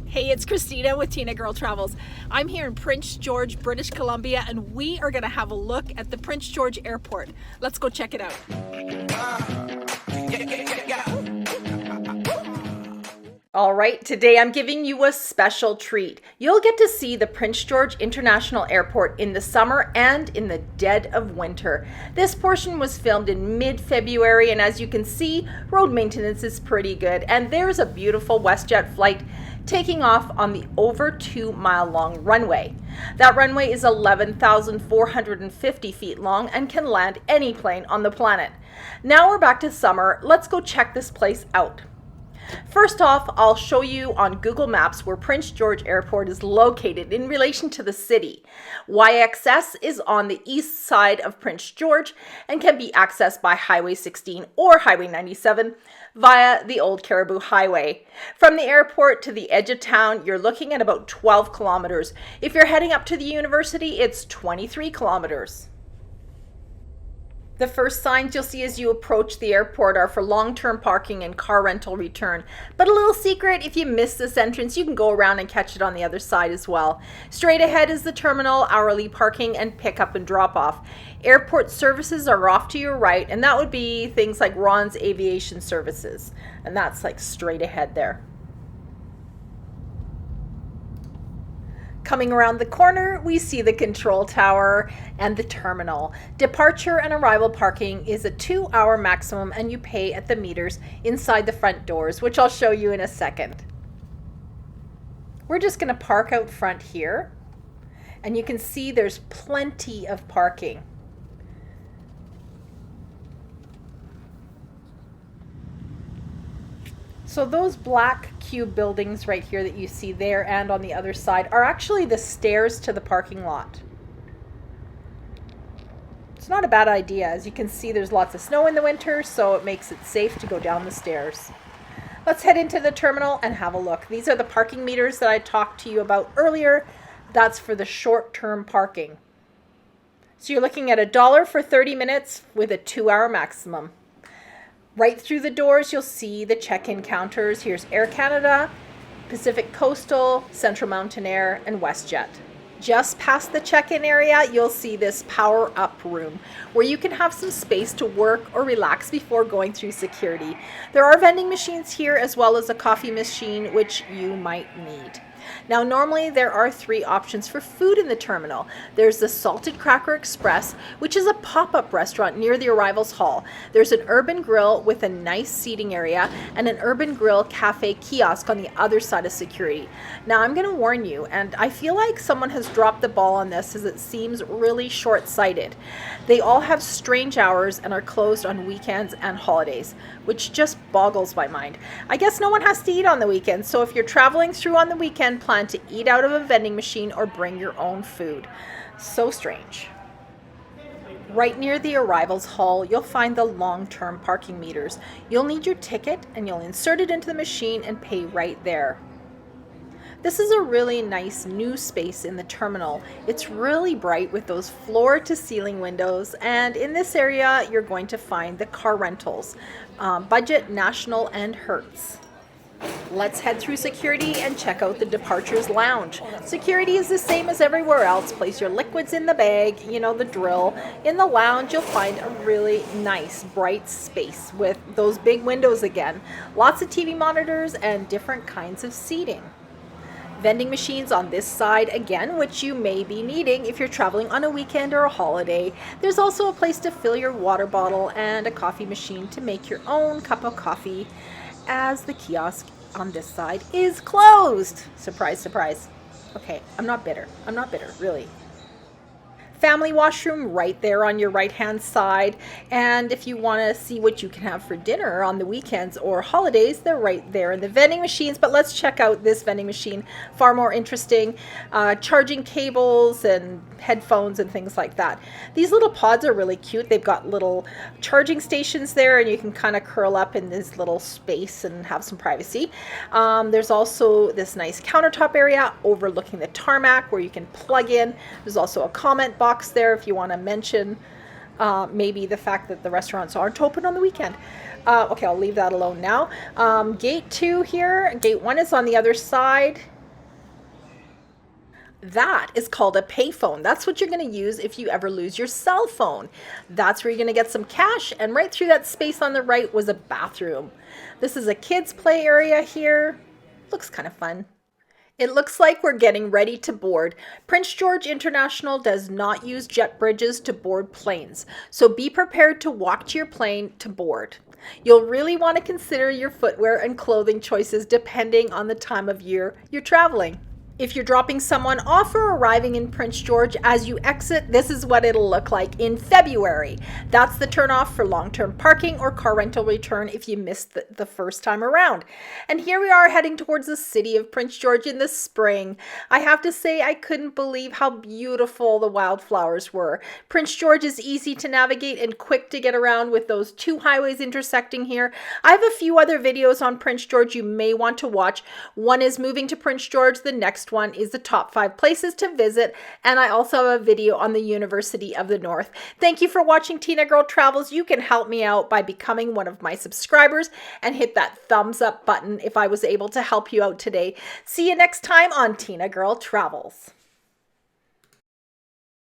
Hey, it's Christina with Tinagirl Travels. I'm here in Prince George, British Columbia, and we are going to have a look at the Prince George Airport. Let's go check it out. All right, today I'm giving you a special treat. You'll get to see the Prince George International Airport in the summer and in the dead of winter. This portion was filmed in mid-February, and as you can see, road maintenance is pretty good. And there's a beautiful WestJet flight taking off on the over 2-mile long runway. That runway is 11,450 feet long and can land any plane on the planet. Now we're back to summer. Let's go check this place out. First off, I'll show you on Google Maps where Prince George Airport is located in relation to the city. YXS is on the east side of Prince George and can be accessed by Highway 16 or Highway 97 via the Old Caribou Highway. From the airport to the edge of town, you're looking at about 12 kilometers. If you're heading up to the university, it's 23 kilometers. The first signs you'll see as you approach the airport are for long-term parking and car rental return. But a little secret, if you miss this entrance, you can go around and catch it on the other side as well. Straight ahead is the terminal, hourly parking, and pick-up and drop-off. Airport services are off to your right, and that would be things like Ron's Aviation Services. And that's like straight ahead there. Coming around the corner, we see the control tower and the terminal. Departure and arrival parking is a 2-hour maximum, and you pay at the meters inside the front doors, which I'll show you in a second. We're just going to park out front here, and you can see there's plenty of parking. So those black cube buildings right here that you see there and on the other side are actually the stairs to the parking lot. It's not a bad idea. As you can see, there's lots of snow in the winter, so it makes it safe to go down the stairs. Let's head into the terminal and have a look. These are the parking meters that I talked to you about earlier. That's for the short-term parking. So you're looking at $1 for 30 minutes with a 2-hour maximum. Right through the doors, you'll see the check-in counters. Here's Air Canada, Pacific Coastal, Central Mountain Air, and WestJet. Just past the check-in area, you'll see this power-up room where you can have some space to work or relax before going through security. There are vending machines here as well as a coffee machine, which you might need. Now, normally there are 3 options for food in the terminal. There's the Salted Cracker Express, which is a pop-up restaurant near the arrivals hall. There's an urban grill with a nice seating area and an urban grill cafe kiosk on the other side of security. Now, I'm going to warn you, and I feel like someone has dropped the ball on this as it seems really short-sighted. They all have strange hours and are closed on weekends and holidays, which just boggles my mind. I guess no one has to eat on the weekends, so if you're traveling through on the weekend, plan to eat out of a vending machine or bring your own food. So strange. Right near the arrivals hall, you'll find the long-term parking meters. You'll need your ticket and you'll insert it into the machine and pay right there. This is a really nice new space in the terminal. It's really bright with those floor-to-ceiling windows, and in this area you're going to find the car rentals, Budget, National, and Hertz. Let's head through security and check out the departures lounge. Security is the same as everywhere else. Place your liquids in the bag, you know the drill. In the lounge, you'll find a really nice, bright space with those big windows again. Lots of TV monitors and different kinds of seating. Vending machines on this side again, which you may be needing if you're traveling on a weekend or a holiday. There's also a place to fill your water bottle and a coffee machine to make your own cup of coffee, as the kiosk on this side is closed. Surprise, surprise. Okay, I'm not bitter, really. Family washroom right there on your right hand side, and if you want to see what you can have for dinner on the weekends or holidays, they're right there in the vending machines. But let's check out this vending machine, far more interesting. Charging cables and headphones and things like that. These little pods are really cute. They've got little charging stations there, and you can kind of curl up in this little space and have some privacy. There's also this nice countertop area overlooking the tarmac where you can plug in. There's also a comment box there if you want to mention maybe the fact that the restaurants aren't open on the weekend. Okay, I'll leave that alone now. Gate 2 here. Gate 1 is on the other side. That is called a payphone. That's what you're going to use if you ever lose your cell phone. That's where you're going to get some cash. And right through that space on the right was a bathroom. This is a kids' play area here. Looks kind of fun. It looks like we're getting ready to board. Prince George International does not use jet bridges to board planes, so be prepared to walk to your plane to board. You'll really want to consider your footwear and clothing choices depending on the time of year you're traveling. If you're dropping someone off or arriving in Prince George, as you exit, this is what it'll look like in February. That's the turnoff for long-term parking or car rental return if you missed the first time around. And here we are heading towards the city of Prince George in the spring. I have to say I couldn't believe how beautiful the wildflowers were. Prince George is easy to navigate and quick to get around with those two highways intersecting here. I have a few other videos on Prince George you may want to watch. One is moving to Prince George, the next one is the top 5 places to visit, and I also have a video on the University of the North. Thank you for watching Tinagirl Travels. You can help me out by becoming one of my subscribers and hit that thumbs up button if I was able to help you out today. See you next time on Tinagirl Travels.